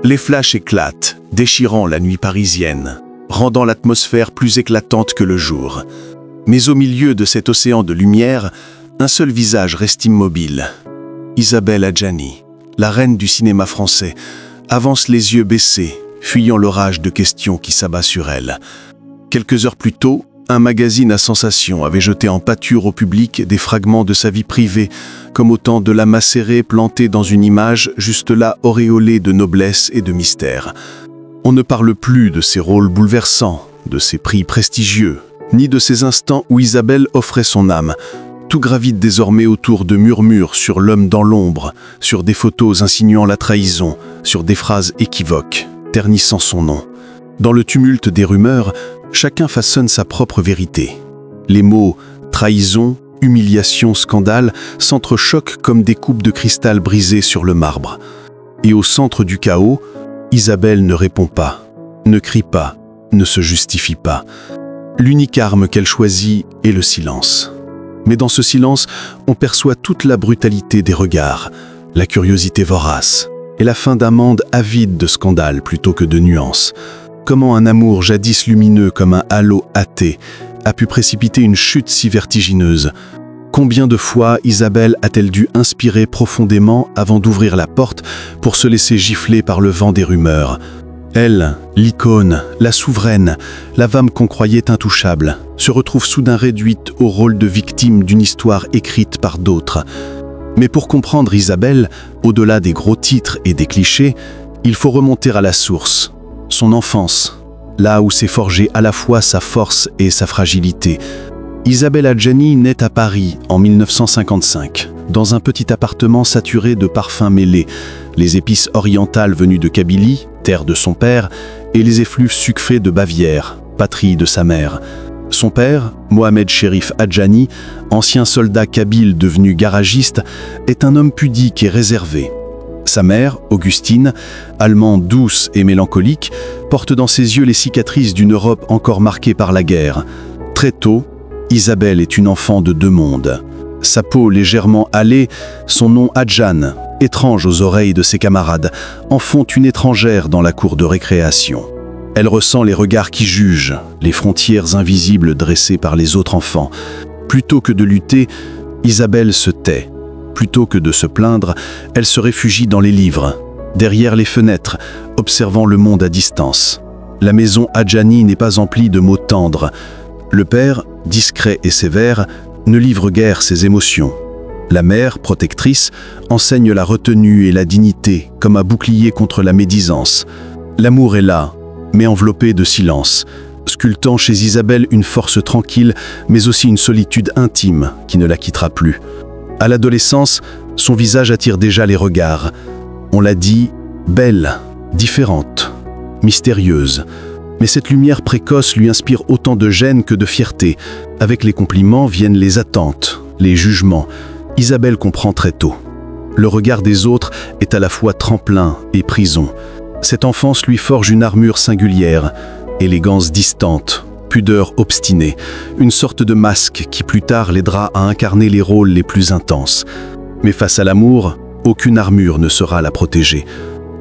Les flashs éclatent, déchirant la nuit parisienne, rendant l'atmosphère plus éclatante que le jour. Mais au milieu de cet océan de lumière, un seul visage reste immobile. Isabelle Adjani, la reine du cinéma français, avance les yeux baissés, fuyant l'orage de questions qui s'abat sur elle. Quelques heures plus tôt, un magazine à sensation avait jeté en pâture au public des fragments de sa vie privée, comme autant de la macérée plantée dans une image juste là auréolée de noblesse et de mystère. On ne parle plus de ses rôles bouleversants, de ses prix prestigieux, ni de ces instants où Isabelle offrait son âme. Tout gravite désormais autour de murmures sur l'homme dans l'ombre, sur des photos insinuant la trahison, sur des phrases équivoques, ternissant son nom. Dans le tumulte des rumeurs, chacun façonne sa propre vérité. Les mots « trahison », « humiliation », « scandale » s'entrechoquent comme des coupes de cristal brisées sur le marbre. Et au centre du chaos, Isabelle ne répond pas, ne crie pas, ne se justifie pas. L'unique arme qu'elle choisit est le silence. Mais dans ce silence, on perçoit toute la brutalité des regards, la curiosité vorace et la fin d'un monde avide de scandales plutôt que de nuances. Comment un amour jadis lumineux comme un halo athée a pu précipiter une chute si vertigineuse? Combien de fois Isabelle a-t-elle dû inspirer profondément avant d'ouvrir la porte pour se laisser gifler par le vent des rumeurs? Elle, l'icône, la souveraine, la femme qu'on croyait intouchable, se retrouve soudain réduite au rôle de victime d'une histoire écrite par d'autres. Mais pour comprendre Isabelle, au-delà des gros titres et des clichés, il faut remonter à la source, son enfance, là où s'est forgée à la fois sa force et sa fragilité. Isabelle Adjani naît à Paris en 1955, dans un petit appartement saturé de parfums mêlés, les épices orientales venues de Kabylie, terre de son père, et les effluves sucrés de Bavière, patrie de sa mère. Son père, Mohamed Cherif Adjani, ancien soldat kabyle devenu garagiste, est un homme pudique et réservé. Sa mère, Augustine, allemande douce et mélancolique, porte dans ses yeux les cicatrices d'une Europe encore marquée par la guerre. Très tôt, Isabelle est une enfant de deux mondes. Sa peau légèrement hâlée, son nom Adjan, étrange aux oreilles de ses camarades, en font une étrangère dans la cour de récréation. Elle ressent les regards qui jugent, les frontières invisibles dressées par les autres enfants. Plutôt que de lutter, Isabelle se tait. Plutôt que de se plaindre, elle se réfugie dans les livres, derrière les fenêtres, observant le monde à distance. La maison Adjani n'est pas emplie de mots tendres. Le père, discret et sévère, ne livre guère ses émotions. La mère, protectrice, enseigne la retenue et la dignité comme un bouclier contre la médisance. L'amour est là, mais enveloppé de silence, sculptant chez Isabelle une force tranquille, mais aussi une solitude intime qui ne la quittera plus. À l'adolescence, son visage attire déjà les regards. On l'a dit, belle, différente, mystérieuse. Mais cette lumière précoce lui inspire autant de gêne que de fierté. Avec les compliments viennent les attentes, les jugements. Isabelle comprend très tôt. Le regard des autres est à la fois tremplin et prison. Cette enfance lui forge une armure singulière, élégance distante, pudeur obstinée, une sorte de masque qui plus tard l'aidera à incarner les rôles les plus intenses. Mais face à l'amour, aucune armure ne sera la protéger.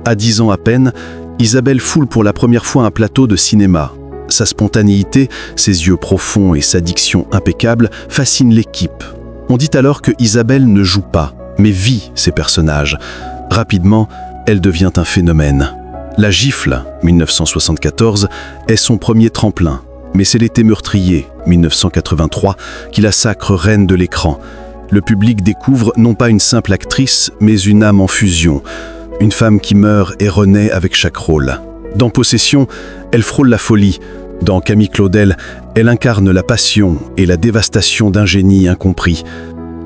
À 10 ans à peine, Isabelle foule pour la première fois un plateau de cinéma. Sa spontanéité, ses yeux profonds et sa diction impeccable fascinent l'équipe. On dit alors que Isabelle ne joue pas, mais vit ses personnages. Rapidement, elle devient un phénomène. La gifle, 1974, est son premier tremplin. Mais c'est l'été meurtrier, 1983, qui la sacre reine de l'écran. Le public découvre non pas une simple actrice, mais une âme en fusion. Une femme qui meurt et renaît avec chaque rôle. Dans Possession, elle frôle la folie. Dans Camille Claudel, elle incarne la passion et la dévastation d'un génie incompris.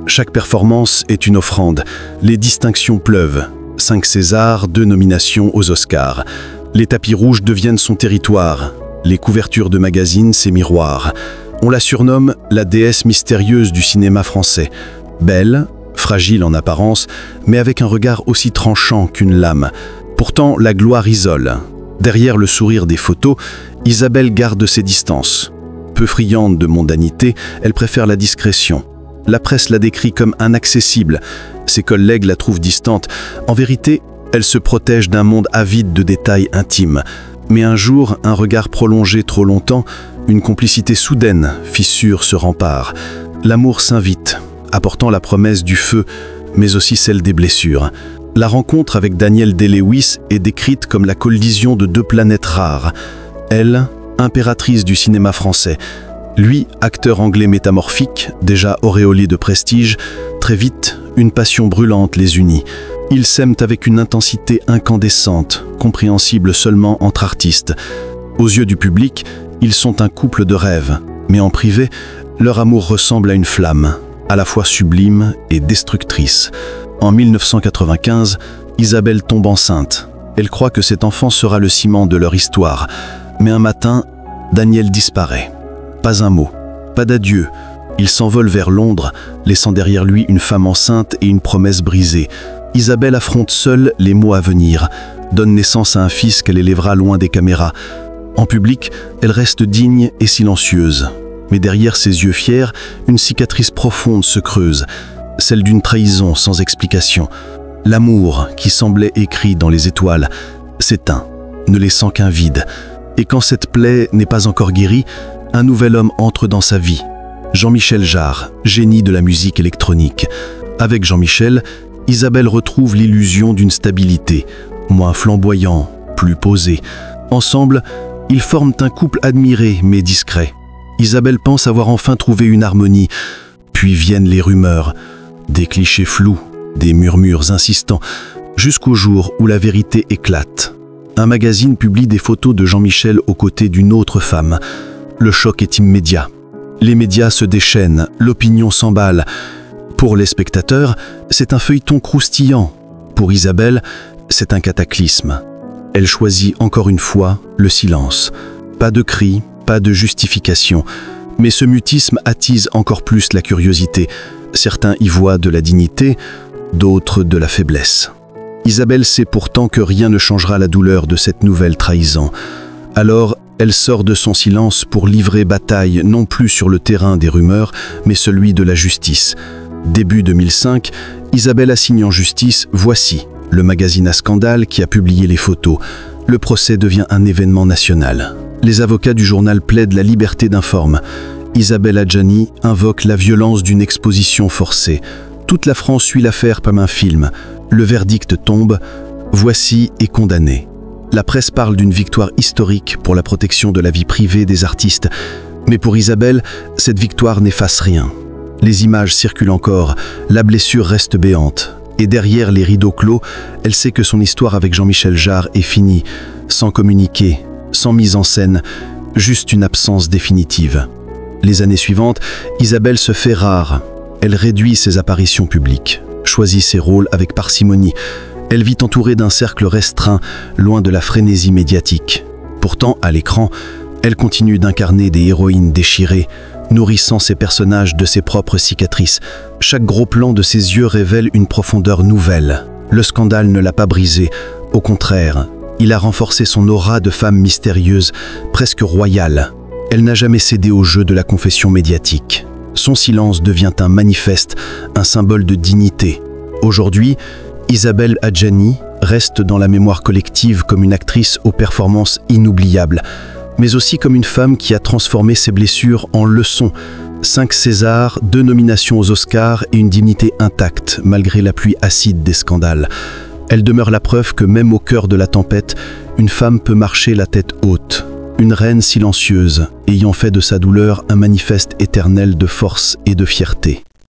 Chaque performance est une offrande. Les distinctions pleuvent. 5 Césars, 2 nominations aux Oscars. Les tapis rouges deviennent son territoire. Les couvertures de magazines, ses miroirs. On la surnomme la déesse mystérieuse du cinéma français. Belle, fragile en apparence, mais avec un regard aussi tranchant qu'une lame. Pourtant, la gloire isole. Derrière le sourire des photos, Isabelle garde ses distances. Peu friande de mondanité, elle préfère la discrétion. La presse la décrit comme inaccessible. Ses collègues la trouvent distante. En vérité, Elle se protège d'un monde avide de détails intimes. Mais un jour, un regard prolongé trop longtemps, une complicité soudaine fissure ce rempart. L'amour s'invite, apportant la promesse du feu, mais aussi celle des blessures. La rencontre avec Danielle Day-Lewis est décrite comme la collision de deux planètes rares. Elle, impératrice du cinéma français. Lui, acteur anglais métamorphique, déjà auréolé de prestige. Très vite, une passion brûlante les unit. Ils s'aiment avec une intensité incandescente, compréhensible seulement entre artistes. Aux yeux du public, ils sont un couple de rêve, mais en privé, leur amour ressemble à une flamme, à la fois sublime et destructrice. En 1995, Isabelle tombe enceinte. Elle croit que cet enfant sera le ciment de leur histoire. Mais un matin, Daniel disparaît. Pas un mot, pas d'adieu. Il s'envole vers Londres, laissant derrière lui une femme enceinte et une promesse brisée. Isabelle affronte seule les mots à venir, donne naissance à un fils qu'elle élèvera loin des caméras. En public, elle reste digne et silencieuse. Mais derrière ses yeux fiers, une cicatrice profonde se creuse, celle d'une trahison sans explication. L'amour, qui semblait écrit dans les étoiles, s'éteint, ne laissant qu'un vide. Et quand cette plaie n'est pas encore guérie, un nouvel homme entre dans sa vie. Jean-Michel Jarre, génie de la musique électronique. Avec Jean-Michel, Isabelle retrouve l'illusion d'une stabilité, moins flamboyant, plus posé. Ensemble, ils forment un couple admiré mais discret. Isabelle pense avoir enfin trouvé une harmonie. Puis viennent les rumeurs, des clichés flous, des murmures insistants, jusqu'au jour où la vérité éclate. Un magazine publie des photos de Jean-Michel aux côtés d'une autre femme. Le choc est immédiat. Les médias se déchaînent, l'opinion s'emballe. Pour les spectateurs, c'est un feuilleton croustillant. Pour Isabelle, c'est un cataclysme. Elle choisit encore une fois le silence. Pas de cris, pas de justification. Mais ce mutisme attise encore plus la curiosité. Certains y voient de la dignité, d'autres de la faiblesse. Isabelle sait pourtant que rien ne changera la douleur de cette nouvelle trahison. Alors, elle sort de son silence pour livrer bataille non plus sur le terrain des rumeurs, mais celui de la justice. Début 2005, Isabelle assigne en justice Voici, le magazine à scandale qui a publié les photos. Le procès devient un événement national. Les avocats du journal plaident la liberté d'informe. Isabelle Adjani invoque la violence d'une exposition forcée. Toute la France suit l'affaire comme un film. Le verdict tombe, Voici est condamné. La presse parle d'une victoire historique pour la protection de la vie privée des artistes. Mais pour Isabelle, cette victoire n'efface rien. Les images circulent encore, la blessure reste béante. Et derrière les rideaux clos, elle sait que son histoire avec Jean-Michel Jarre est finie, sans communiquer, sans mise en scène, juste une absence définitive. Les années suivantes, Isabelle se fait rare. Elle réduit ses apparitions publiques, choisit ses rôles avec parcimonie. Elle vit entourée d'un cercle restreint, loin de la frénésie médiatique. Pourtant, à l'écran, elle continue d'incarner des héroïnes déchirées, nourrissant ses personnages de ses propres cicatrices. Chaque gros plan de ses yeux révèle une profondeur nouvelle. Le scandale ne l'a pas brisée, au contraire, il a renforcé son aura de femme mystérieuse, presque royale. Elle n'a jamais cédé au jeu de la confession médiatique. Son silence devient un manifeste, un symbole de dignité. Aujourd'hui, Isabelle Adjani reste dans la mémoire collective comme une actrice aux performances inoubliables, mais aussi comme une femme qui a transformé ses blessures en leçons. 5 Césars, 2 nominations aux Oscars et une dignité intacte malgré la pluie acide des scandales. Elle demeure la preuve que même au cœur de la tempête, une femme peut marcher la tête haute. Une reine silencieuse, ayant fait de sa douleur un manifeste éternel de force et de fierté.